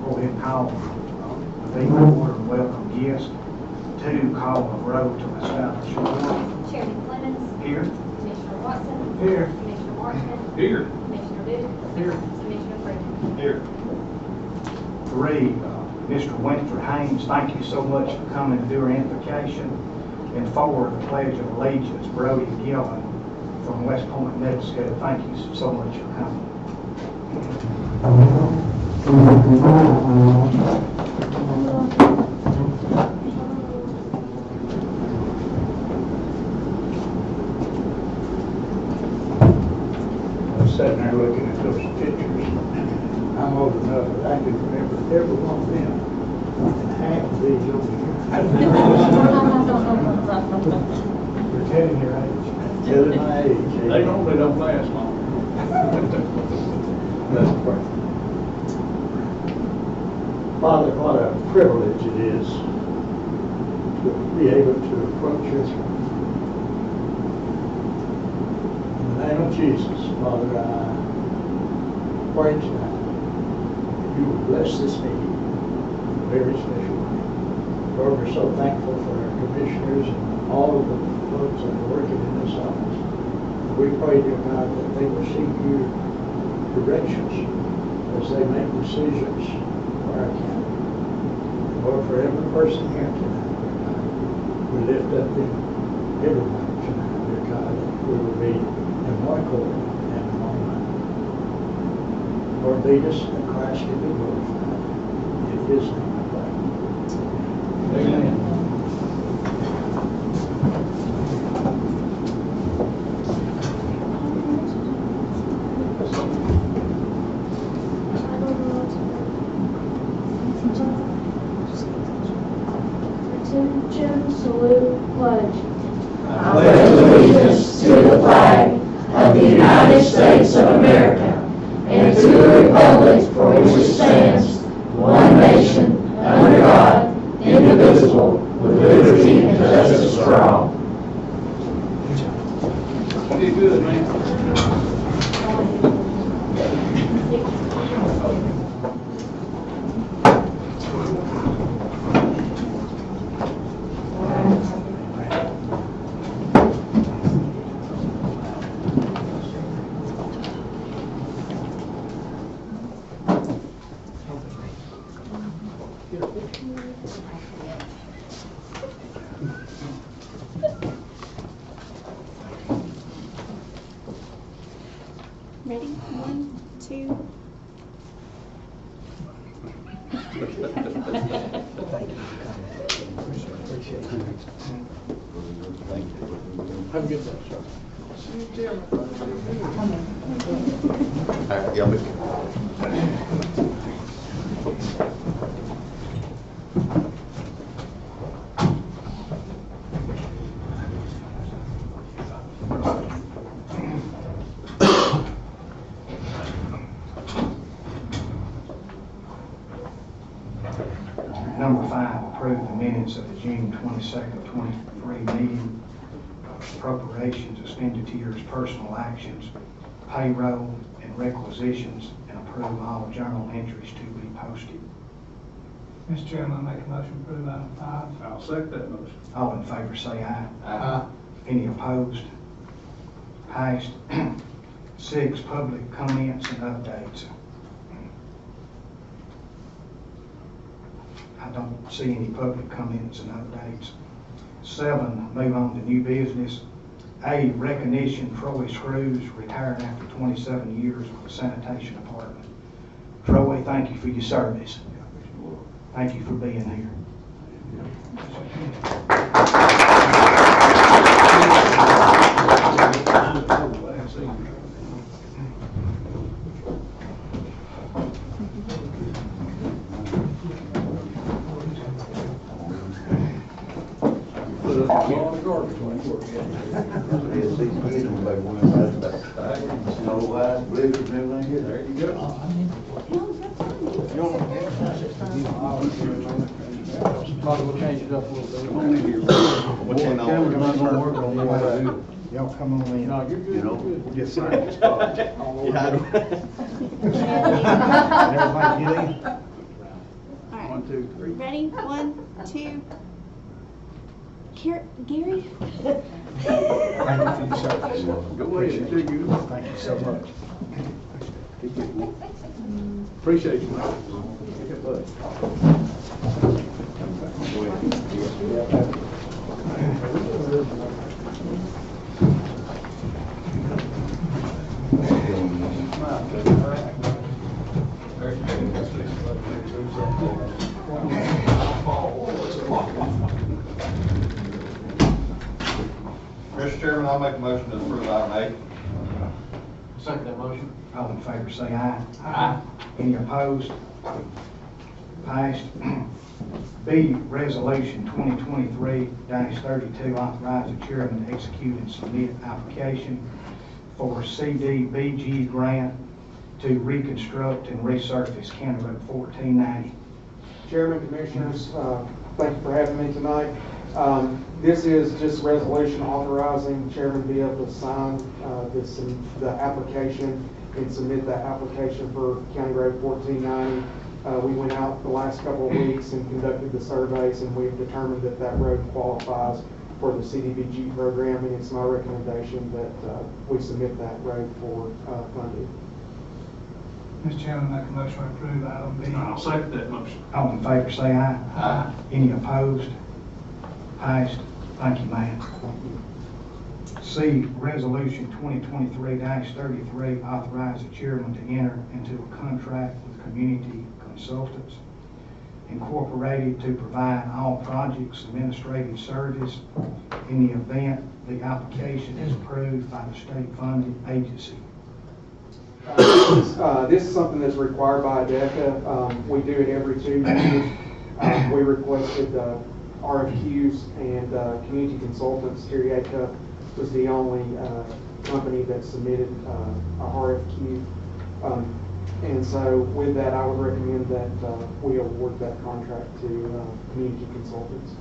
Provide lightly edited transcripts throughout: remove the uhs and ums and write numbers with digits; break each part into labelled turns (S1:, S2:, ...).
S1: Go ahead and call the order and welcome guests. 2, call of roll to establish order.
S2: Chairman Clemens.
S1: Here.
S2: Commissioner Watson.
S1: Here.
S2: Commissioner Marchman.
S3: Here.
S2: Commissioner Duke.
S1: Here.
S2: Commissioner Freeman.
S3: Here.
S1: 3, Mr. Winfred Haynes, thank you so much for coming to do our invocation. And 4, the Pledge of Allegiance, Brody Gillen from West Point Middle School. Thank you so much for coming.
S4: I was sitting there looking at those pictures. I'm old enough that I can remember every one of them and half of these over here. You're telling your age. Telling my age.
S3: They normally don't last long.
S4: Let's pray. Father, what a privilege it is to be able to approach your throne. In the name of Jesus, Father, I pray tonight that you will bless this meeting in a very special way. Lord, we're so thankful for our commissioners and all of the folks that are working in this office. We pray, dear God, that they will seek your directions as they make decisions for our county. Lord, for every person here tonight, dear God, we lift up them, everybody tonight, dear God, that we will be in one accord and in one mind. Lord, lead us that Christ can be glorified. In his name I pray. Amen.
S5: Attention, salute, pledge.
S6: I pledge allegiance to the flag of the United States of America and to the republic for which it stands, one nation, under God, indivisible, with liberty and justice for all.
S3: You did good, man.
S2: Ready? 1, 2.
S4: Have a good day, sir.
S1: Number 5, approve the minutes of the June 22nd, 23 meeting. Appropriations, expenditures, personal actions, payroll, and requisitions, and approve all journal entries to be posted.
S7: Mr. Chairman, I make a motion to approve item 5.
S3: I'll second that motion.
S1: All in favor say aye.
S3: Aye.
S1: Any opposed? Passed. 6, public comments and updates. I don't see any public comments and updates. 7, move on to new business. A, recognition Troy Screws, retired after 27 years with the sanitation department. Troy, thank you for your service. Thank you for being here.
S3: Put up the lawn and garbage when you work. There you go.
S4: Probably we'll change it up a little bit.
S3: Come on in here.
S1: Y'all come on in.
S4: No, you're good, you're good.
S1: We'll get started. Everybody get in?
S3: 2, 3.
S2: Ready? 1, 2. Gary?
S1: Thank you for your service.
S3: Go ahead, do you.
S1: Thank you so much.
S3: Appreciate you, man. Yeah, buddy. Go ahead.
S8: Mr. Chairman, I'll make a motion to approve item A.
S3: Second that motion.
S1: All in favor, say aye.
S3: Aye.
S1: Any opposed? Passed. B, Resolution 2023-32, authorize the chairman to execute and submit application for CDBG grant to reconstruct and resurface County Road 1490.
S9: Chairman, Commissioners, thank you for having me tonight. This is just a resolution authorizing Chairman to be able to sign the application and submit that application for County Road 1490. We went out the last couple of weeks and conducted the surveys, and we've determined that that road qualifies for the CDBG program, and it's my recommendation that we submit that road for funding.
S7: Mr. Chairman, make a motion to approve item B.
S3: I'll second that motion.
S1: All in favor, say aye.
S3: Aye.
S1: Any opposed? Passed. Thank you, ma'am. C, Resolution 2023-33, authorize the chairman to enter into a contract with Community Consultants Incorporated to provide all projects administrative service in the event the application is approved by the state-funded agency.
S9: This is something that's required by ADECA. We do it every 2 years. We requested RFQs, and Community Consultants, Tiriaca, was the only company that submitted a RFQ. And so with that, I would recommend that we award that contract to Community Consultants.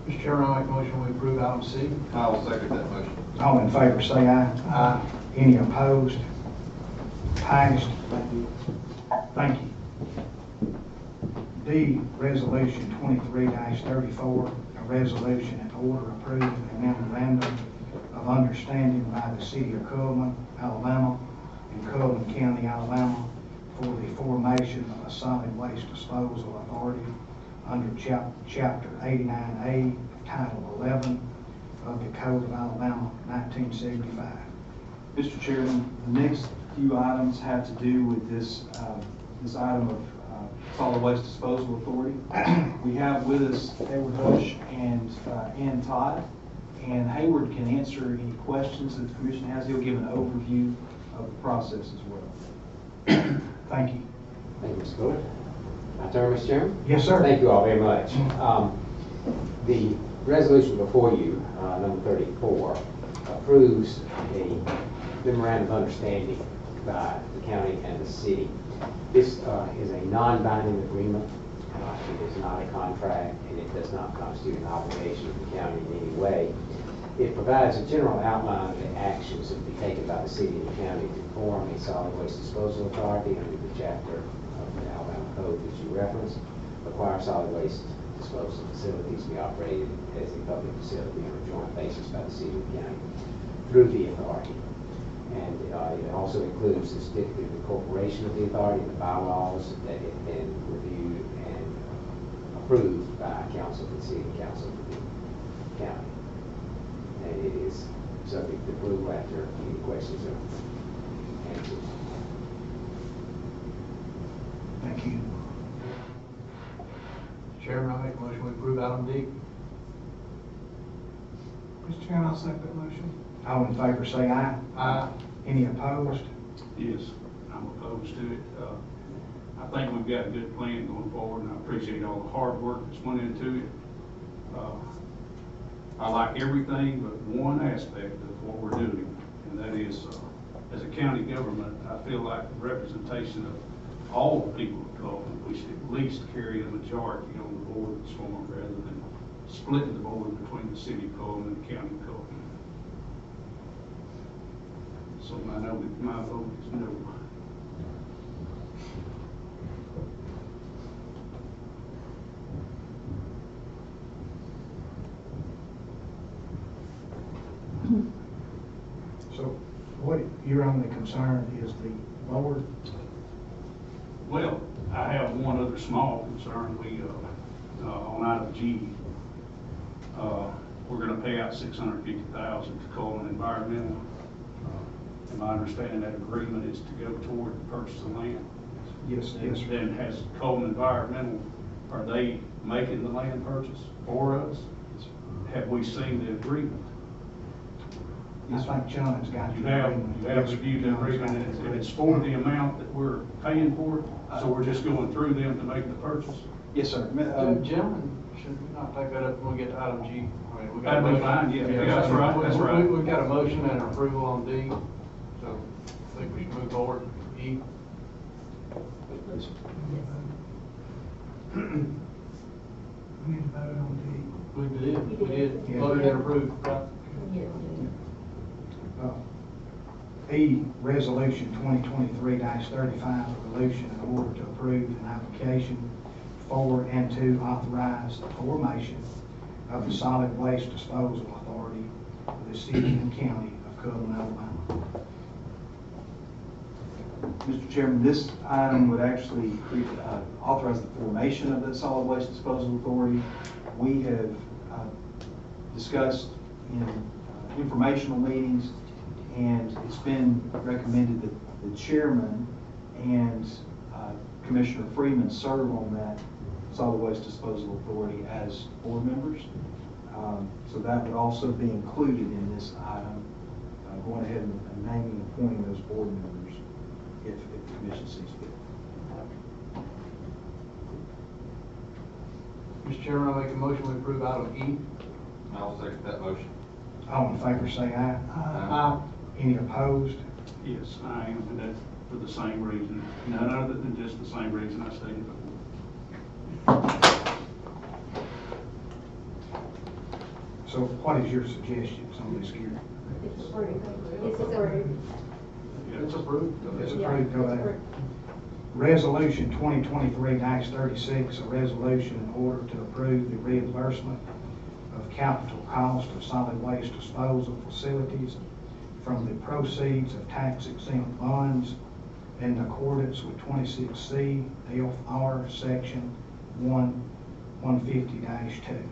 S3: Mr. Chairman, I'll make a motion we approve item C.
S8: I'll second that motion.
S1: All in favor, say aye.
S3: Aye.
S1: Any opposed? Passed. Thank you. D, Resolution 23-34, a resolution and order approving a memorandum of understanding by the City of Cullman, Alabama, and Cullman County, Alabama, for the formation of a solid waste disposal authority under Chapter 89A, Title 11 of the Code of Alabama, 1975.
S10: Mr. Chairman, the next few items have to do with this item of solid waste disposal authority. We have with us Hayward Bush and Ann Todd, and Hayward can answer any questions that the commission has. He'll give an overview of the process as well.
S1: Thank you.
S11: Thank you, Mr. Fuller. My turn, Mr. Chairman?
S1: Yes, sir.
S11: Thank you all very much. The resolution before you, number 34, approves a memorandum of understanding by the county and the city. This is a non-binding agreement. It is not a contract, and it does not constitute an obligation of the county in any way. It provides a general outline of the actions that will be taken by the city and the county to form a solid waste disposal authority under the chapter of the Alabama Code that you referenced. Require solid waste disposal facilities to be operated as a public facility on a joint basis by the city and the county through the authority. And it also includes the certificate of incorporation of the authority and the bylaws that have been reviewed and approved by council of the city and council of the county. And it is subject to approval after any questions or answers.
S1: Thank you.
S3: Chairman, I'll make a motion we approve item D.
S7: Mr. Chairman, I'll second that motion.
S1: All in favor, say aye.
S3: Aye.
S1: Any opposed?
S12: Yes, I'm opposed to it. I think we've got a good plan going forward, and I appreciate all the hard work that's went into it. I like everything but one aspect of what we're doing, and that is, as a county government, I feel like the representation of all the people of Cullman, we should at least carry a majority on the board that's formed, rather than splitting the board between the city of Cullman and the county of Cullman. So my vote is no.
S1: only concern is the board.
S12: Well, I have one other small concern. We, on item G, we're gonna pay out $650,000 to Cullman Environmental. And my understanding that agreement is to go toward the purchase of land.
S1: Yes, yes, sir.
S12: Then has Cullman Environmental, are they making the land purchase for us? Have we seen the agreement?
S1: I think John's got
S12: You
S1: the
S12: have,
S1: agreement.
S12: you have reviewed the agreement, and it's for the amount that we're paying for it, so we're just going through them to make the purchase?
S10: Yes, sir.
S3: Gentlemen, should we not take that up when we get to item G? I mean, we got
S12: That'd
S3: a
S12: be
S3: motion.
S12: fine, yeah, that's right, that's right.
S3: We've got a motion and an approval on D, so I think we should move forward. E.
S7: We need to vote on
S3: We did,
S1: Yeah.
S3: voted and approved, right?
S1: E, Resolution 2023-35, a resolution in order to approve an application for and to authorize the formation of the Solid Waste Disposal Authority for the city and county of Cullman, Alabama.
S10: Mr. Chairman, this item would actually authorize the formation of the Solid Waste Disposal Authority. We have discussed in informational meetings, and it's been recommended that the chairman and Commissioner Freeman serve on that Solid Waste Disposal Authority as board members. So that would also be included in this item, going ahead and naming and appointing those board members if the commission sees fit.
S3: Mr. Chairman, I make a motion to approve item E.
S8: I'll second that motion.
S1: All in favor say aye.
S3: Aye.
S1: Any opposed?
S12: Yes, I am, and that's for the same reason, none other than just the same reason I stated before.
S1: So what is your suggestions on this, Gary?
S5: It's approved. It's approved.
S3: It's approved.
S1: It's approved, go ahead. Resolution 2023-36, a resolution in order to approve the reimbursement of capital cost of solid waste disposal facilities from the proceeds of tax exempt bonds in accordance with 26C FR Section 150-2.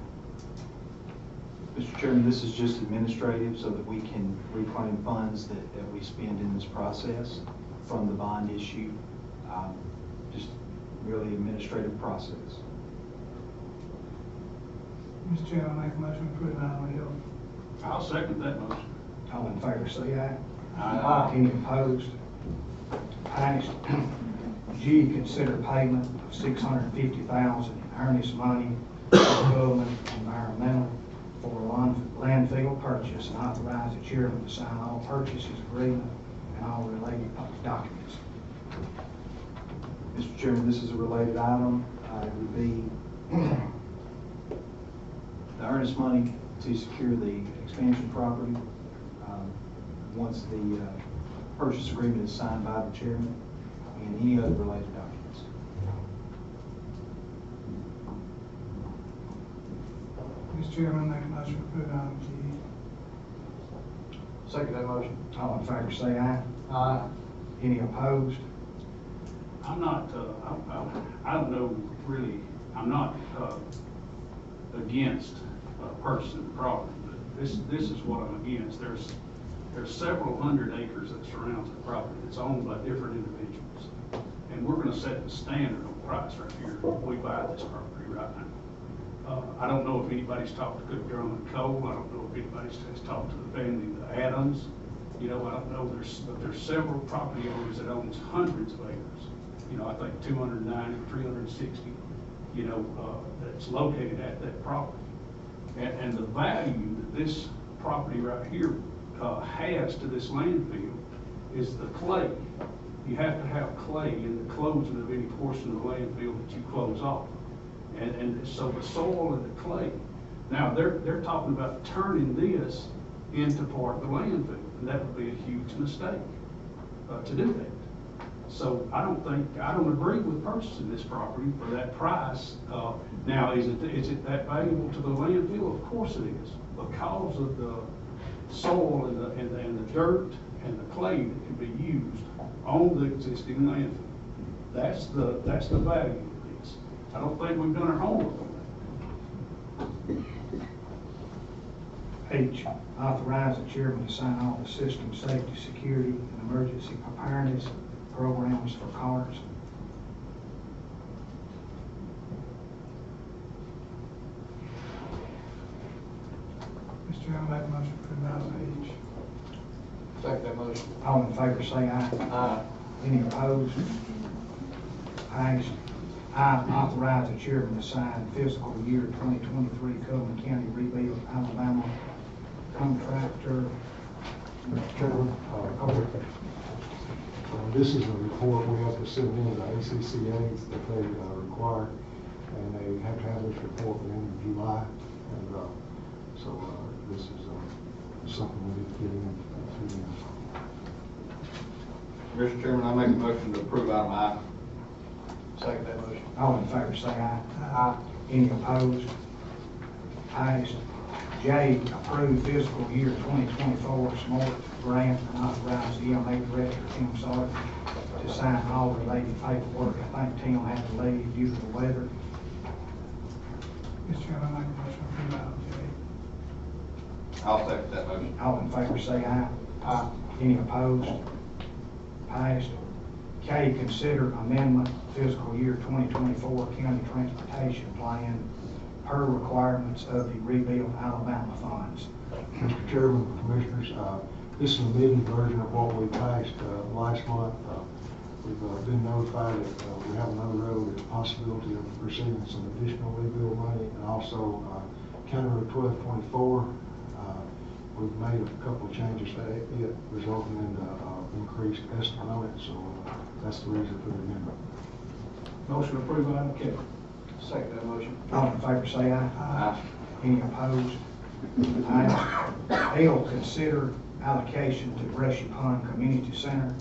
S10: Mr. Chairman, this is just administrative so that we can reclaim funds that we spend in this process from the bond issue. Just really administrative process.
S7: Mr. Chairman, I make a motion to approve item L.
S12: I'll second that motion.
S1: All in favor say aye.
S12: Aye.
S1: Any opposed? Passed. G, consider payment of $650,000 in earnest money to Cullman Environmental for landfill purchase and authorize the chairman to sign all purchases agreement and all related documents.
S10: Mr. Chairman, this is a related item. It would be the earnest money to secure the expansion property once the purchase agreement is signed by the chairman, and any other related documents.
S7: Mr. Chairman, I make a motion to approve item G.
S3: Second that motion.
S1: All in favor say aye.
S3: Aye.
S1: Any opposed?
S12: I'm not, I don't know really, I'm not against purchasing property, but this is what I'm against. There's several hundred acres that surrounds the property that's owned by different individuals. And we're gonna set the standard on price right here if we buy this property right now. I don't know if anybody's talked to Cook, Drummond and Cole. I don't know if anybody has talked to the family, the Adams. You know, I don't know, but there's several property owners that owns hundreds of acres. You know, I think 290, 360, you know, that's located at that property. And the value that this property right here has to this landfill is the clay. You have to have clay in the closing of any portion of the landfill that you close off. And so the soil and the clay. Now, they're talking about turning this into part of the landfill, and that would be a huge mistake to do that. So I don't agree with purchasing this property for that price. Now, is it that valuable to the landfill? Of course it is, because of the soil and the dirt and the clay that can be used on the existing landfill. That's the value of this. I don't think we've done our homework on that.
S1: H, authorize the chairman to sign all the system safety, security, and emergency preparedness programs for cars.
S7: Mr. Chairman, I make a motion to approve item H.
S3: Second that motion.
S1: All in favor say aye.
S3: Aye.
S1: Any opposed? Passed. I, authorize the chairman to sign fiscal year 2023 Cullman County Rebuild Alabama contractor.
S13: Mr. Chairman, this is a report we have to send in to ACCA's that they require, and they have to have this report in July. And so this is something we need to get in to them.
S8: Mr. Chairman, I make a motion to approve item I.
S3: Second that motion.
S1: All in favor say aye.
S3: Aye.
S1: Any opposed? Passed. J, approve fiscal year 2024 SMART grant and authorize the EMA director, Tim Sargent, to sign all related paperwork. I think Tim had to leave due to the weather.
S7: Mr. Chairman, I make a motion to approve item J.
S8: I'll second that motion.
S1: All in favor say aye.
S3: Aye.
S1: Any opposed? Passed. K, consider amendment fiscal year 2024 county transportation plan per requirements of the Rebuild Alabama funds.
S13: Mr. Chairman, Commissioners, this is a amended version of what we passed last month. We've been notified that we have another road, there's a possibility of receiving some additional rebuild money, and also County Road 1224. We've made a couple of changes to it, resulting in increased estimate on it, so that's the reason for the amendment.
S12: Motion to approve item K.
S3: Second that motion.
S1: All in favor say aye.
S3: Aye.
S1: Any opposed? Aye. L, consider allocation to Brushy Pond Community Center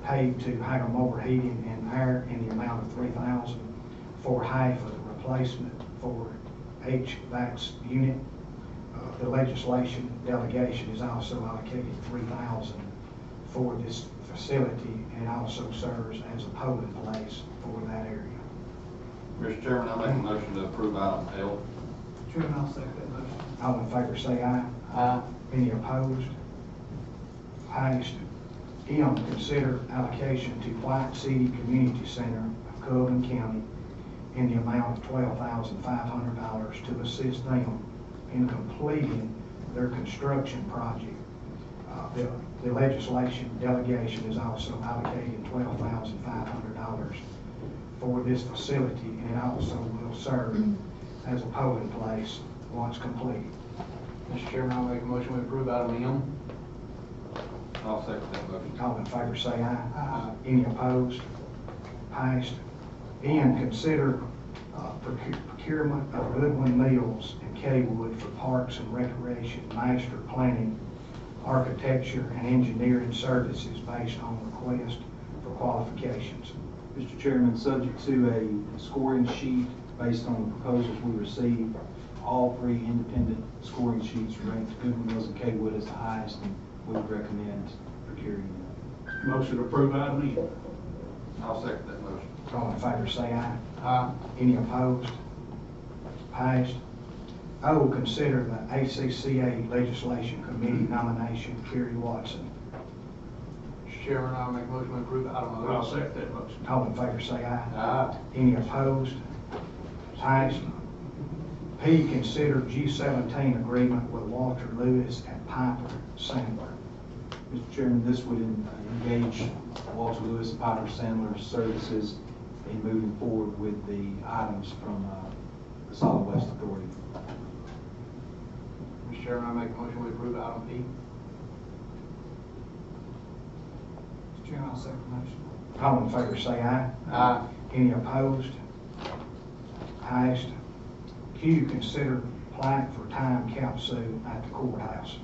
S1: paid to Hager Mower Heating and Air in the amount of $3,000 for half of the replacement for HVAC unit. The legislation delegation is also allocated $3,000 for this facility and also serves as a polling place for that area.
S8: Mr. Chairman, I make a motion to approve item L.
S7: Mr. Chairman, I'll second that motion.
S1: All in favor say aye.
S3: Aye.
S1: Any opposed? Passed. M, consider allocation to White City Community Center of Cullman County in the amount of $12,500 to assist them in completing their construction project. The legislation delegation is also allocating $12,500 for this facility, and it also will serve as a polling place once completed.
S3: Mr. Chairman, I'll make a motion to approve item M.
S8: I'll second that motion.
S1: All in favor say aye.
S3: Aye.
S1: Any opposed? Passed. N, consider procurement of Goodwin Mills and Kaywood for Parks and Recreation Master Planning, Architecture, and Engineering Services based on request for qualifications.
S10: Mr. Chairman, subject to a scoring sheet based on the proposals we received, all three independent scoring sheets ranked Goodwin Mills and Kaywood as the highest, and we would recommend procuring them.
S12: Motion to approve item N.
S8: I'll second that motion.
S1: All in favor say aye.
S3: Aye.
S1: Any opposed? Passed. O, consider the ACCA Legislation Committee nomination of Kerry Watson.
S3: Mr. Chairman, I'll make a motion to approve item O.
S12: I'll second that motion.
S1: All in favor say aye.
S3: Aye.
S1: Any opposed? Passed. P, consider G17 agreement with Walter Lewis and Piper Sandler.
S10: Mr. Chairman, this would engage Walter Lewis and Piper Sandler's services in moving forward with the items from the Solid Waste Authority.
S3: Mr. Chairman, I make a motion to approve item P.
S7: Mr. Chairman, I'll second the motion.
S1: All in favor say aye.
S3: Aye.
S1: Any opposed? Passed. Q, consider plaque for time capsule at the courthouse.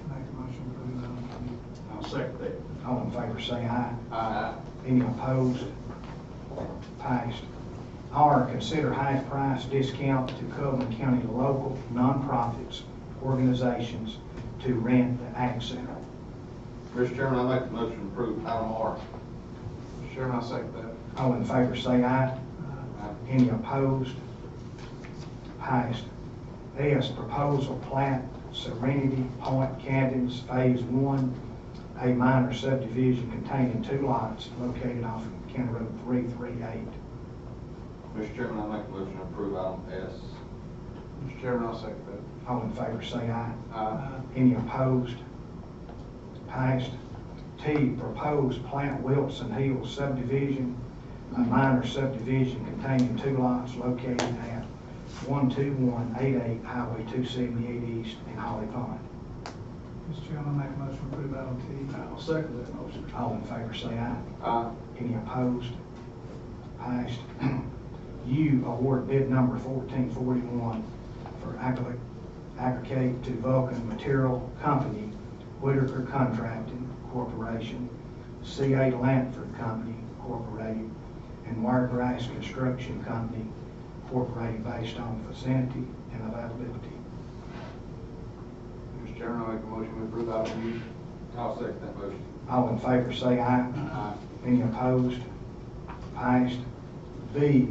S7: Make a motion to approve item
S12: I'll second that.
S1: All in favor say aye.
S3: Aye.
S1: Any opposed? Passed. R, consider half price discount to Cullman County local nonprofits, organizations to rent the Ag Center.
S8: Mr. Chairman, I make a motion to approve item R.
S3: Mr. Chairman, I second that.
S1: All in favor say aye. Any opposed? Passed. S, proposal plat Serenity Point Candons Phase 1, a minor subdivision containing 2 lots located off of County Road 338.
S8: Mr. Chairman, I make a motion to approve item S.
S3: Mr. Chairman, I second that.
S1: All in favor say aye.
S3: Aye.
S1: Any opposed? Passed. T, proposed plat Wilson Hills subdivision, a minor subdivision containing 2 lots located at 12188 Highway 278 East in Holly Pond.
S7: Mr. Chairman, I make a motion to approve item T.
S12: I'll second that motion.
S1: All in favor say aye.
S3: Aye.
S1: Any opposed? Passed. U, award bid number 1441 for aggregate to Vulcan Material Company, Whitaker Contracting Corporation, C.A. Lanford Company Incorporated, and Wiregrass Construction Company Incorporated based on vicinity and availability.
S3: Mr. Chairman, I make a motion to approve item U.
S8: I'll second that motion.
S1: All in favor say aye.
S3: Aye.
S1: Any opposed? Passed. V,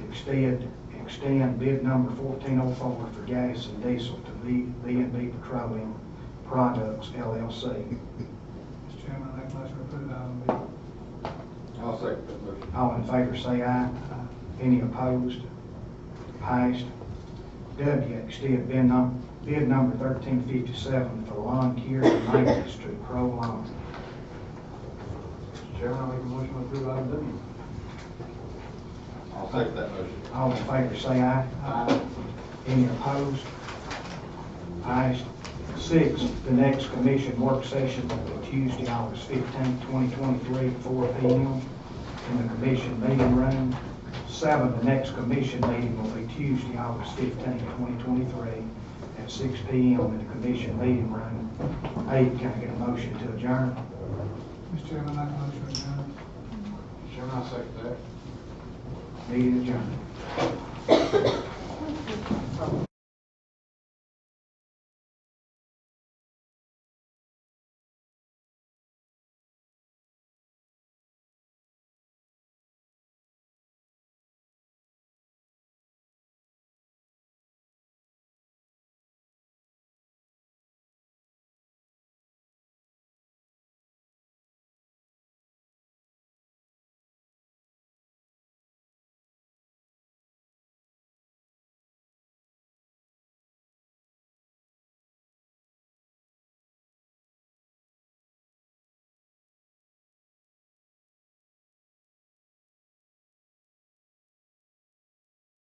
S1: extend bid number 1404 for gas and diesel to B&B Petroleum Products LLC.
S7: Mr. Chairman, I make a motion to approve item B.
S8: I'll second that motion.
S1: All in favor say aye. Any opposed? Passed. W, extend bid number 1357 for lawn care and maintenance to Crow Lawn.
S3: Mr. Chairman, I make a motion to approve item W.
S8: I'll second that motion.
S1: All in favor say aye.
S3: Aye.
S1: Any opposed? Passed. 6, the next commission work session will be Tuesday, August 15, 2023, at 4 p.m. in the commission meeting room. 7, the next commission meeting will be Tuesday, August 15, 2023, at 6 p.m. in the commission meeting room. 8, can I get a motion to adjourn?
S7: Mr. Chairman, I make a motion to adjourn.
S3: Mr. Chairman, I second that.
S1: Meeting adjourned.